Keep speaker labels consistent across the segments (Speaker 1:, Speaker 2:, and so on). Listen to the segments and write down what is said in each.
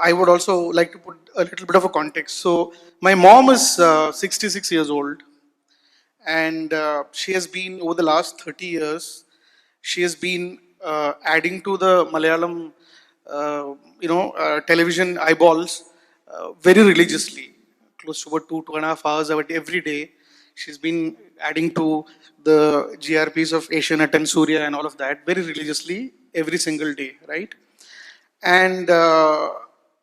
Speaker 1: I would also like to put a little bit of a context. So my mom is 66 years old, and she has been over the last 30 years. She has been adding to the Malayalam, television eyeballs very religiously, close to about 2.5 hours every day. She's been adding to the GRPs of Asianet and Surya and all of that very religiously every single day, right? And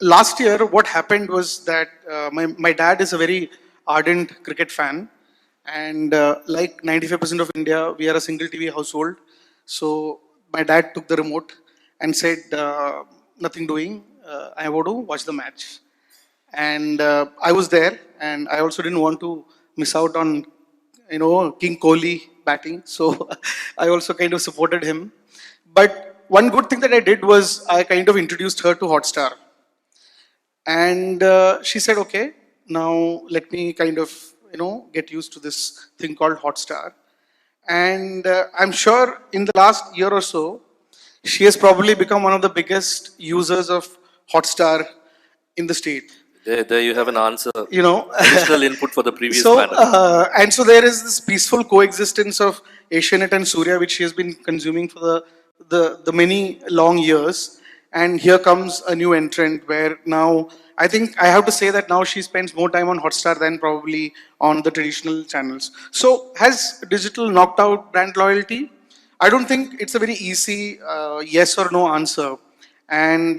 Speaker 1: last year, what happened was that my dad is a very ardent cricket fan. And like 95% of India, we are a single TV household. So my dad took the remote and said, nothing doing, I want to watch the match. And I was there, and I also didn't want to miss out on, King Kohli batting. So I also kind of supported him. But one good thing that I did was I kind of introduced her to Hotstar. And she said, okay, now let me kind of, get used to this thing called Hotstar. And I'm sure in the last year or so, she has probably become one of the biggest users of Hotstar in the state.
Speaker 2: There you have an answer.
Speaker 1: You know,
Speaker 2: Additional input for the previous
Speaker 1: so
Speaker 2: panel.
Speaker 1: and so there is this peaceful coexistence of Asianet and Surya, which she has been consuming for the many long years. And here comes a new entrant where now I think I have to say that now she spends more time on Hotstar than probably on the traditional channels. So has digital knocked out brand loyalty? I don't think it's a very easy yes or no answer. And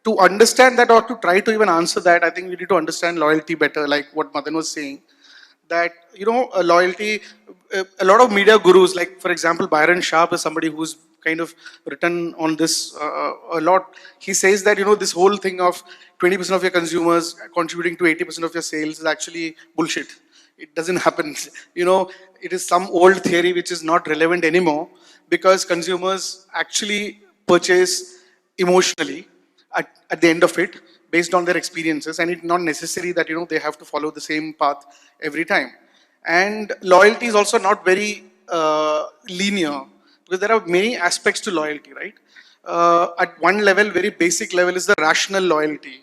Speaker 1: to understand that, or to try to even answer that, I think we need to understand loyalty better, like what Madan was saying. That, loyalty, a lot of media gurus, like for example, Byron Sharp is somebody who's kind of written on this a lot. He says that, this whole thing of 20% of your consumers contributing to 80% of your sales is actually bullshit. It doesn't happen. It is some old theory which is not relevant anymore, because consumers actually purchase emotionally at the end of it, based on their experiences, and it's not necessary that they have to follow the same path every time. And loyalty is also not very linear, because there are many aspects to loyalty, right? At one level, very basic level, is the rational loyalty.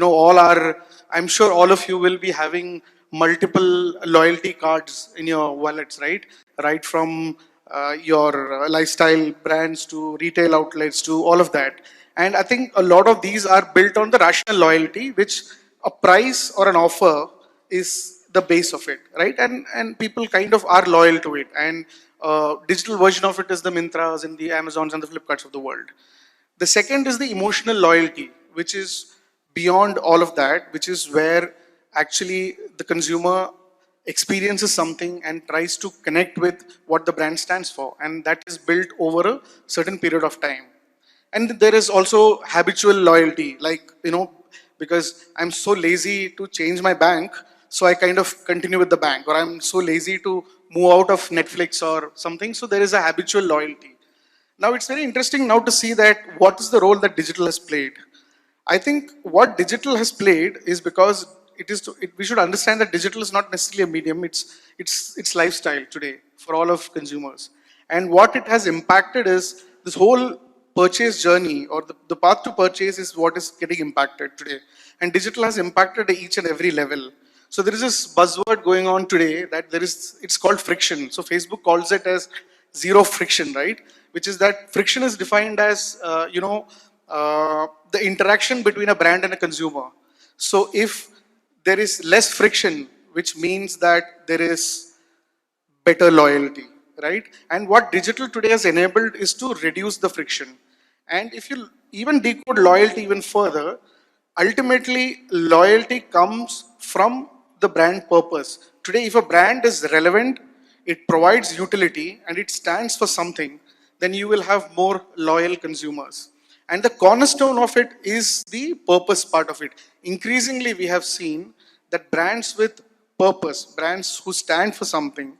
Speaker 1: All our, I'm sure all of you will be having multiple loyalty cards in your wallets, right? Right from your lifestyle brands to retail outlets to all of that. And I think a lot of these are built on the rational loyalty, which a price or an offer is the base of it, right? And people kind of are loyal to it. And digital version of it is the Mintras and the Amazons and the Flipkarts of the world. The second is the emotional loyalty, which is beyond all of that, which is where actually the consumer experiences something and tries to connect with what the brand stands for. And that is built over a certain period of time. And there is also habitual loyalty, like, because I'm so lazy to change my bank, so I kind of continue with the bank, or I'm so lazy to move out of Netflix or something, so there is a habitual loyalty. Now it's very interesting now to see that what is the role that digital has played. I think what digital has played is because we should understand that digital is not necessarily a medium, it's lifestyle today for all of consumers. And what it has impacted is this whole purchase journey, or the path to purchase is what is getting impacted today. And digital has impacted each and every level. So there is this buzzword going on today that it's called friction. So Facebook calls it as zero friction, right? Which is that friction is defined as, the interaction between a brand and a consumer. So if there is less friction, which means that there is better loyalty, right? And what digital today has enabled is to reduce the friction. And if you even decode loyalty even further, ultimately loyalty comes from the brand purpose. Today, if a brand is relevant, it provides utility, and it stands for something, then you will have more loyal consumers. And the cornerstone of it is the purpose part of it. Increasingly, we have seen that brands with purpose, brands who stand for something,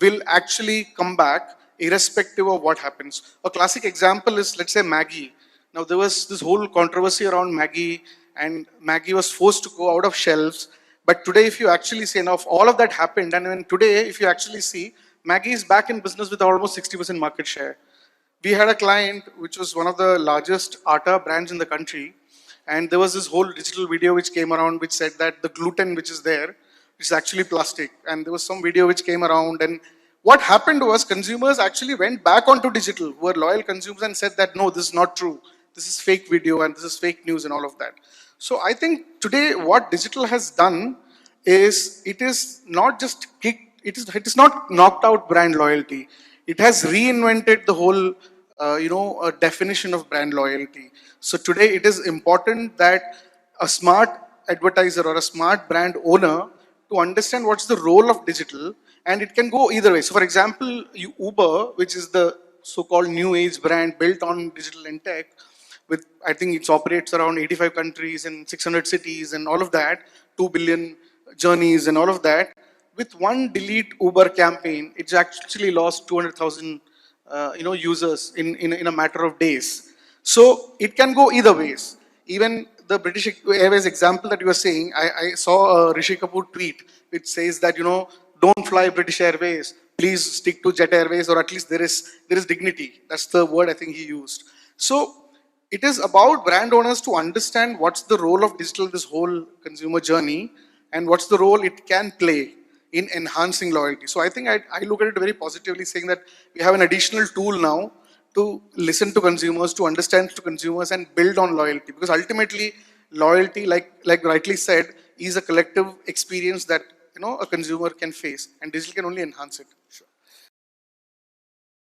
Speaker 1: will actually come back irrespective of what happens. A classic example is, let's say, Maggie. Now, there was this whole controversy around Maggie, and Maggie was forced to go out of shelves. But today, if you actually see, now all of that happened, and then today, if you actually see, Maggie is back in business with almost 60% market share. We had a client which was one of the largest atta brands in the country, And there was this whole digital video which came around which said that the gluten which is there is actually plastic. And there was some video which came around, and what happened was consumers actually went back onto digital, who were loyal consumers, and said that no, this is not true. This is fake video and this is fake news and all of that. So I think today what digital has done is it is not just it is not knocked out brand loyalty. It has reinvented the whole definition of brand loyalty. So today it is important that a smart advertiser or a smart brand owner to understand what's the role of digital, and it can go either way. So for example, Uber, which is the so-called new age brand built on digital and tech, with I think it operates around 85 countries and 600 cities and all of that, 2 billion journeys and all of that. With one delete Uber campaign, it's actually lost 200,000 users in a matter of days. So it can go either ways. Even the British Airways example that you were saying, I saw a Rishi Kapoor tweet which says that don't fly British Airways. Please stick to Jet Airways, or at least there is dignity. That's the word I think he used. So it is about brand owners to understand what's the role of digital in this whole consumer journey and what's the role it can play in enhancing loyalty. So I think I look at it very positively, saying that we have an additional tool now to listen to consumers, to understand to consumers, and build on loyalty. Because ultimately, loyalty, like rightly said, is a collective experience that a consumer can face, and digital can only enhance it. Sure.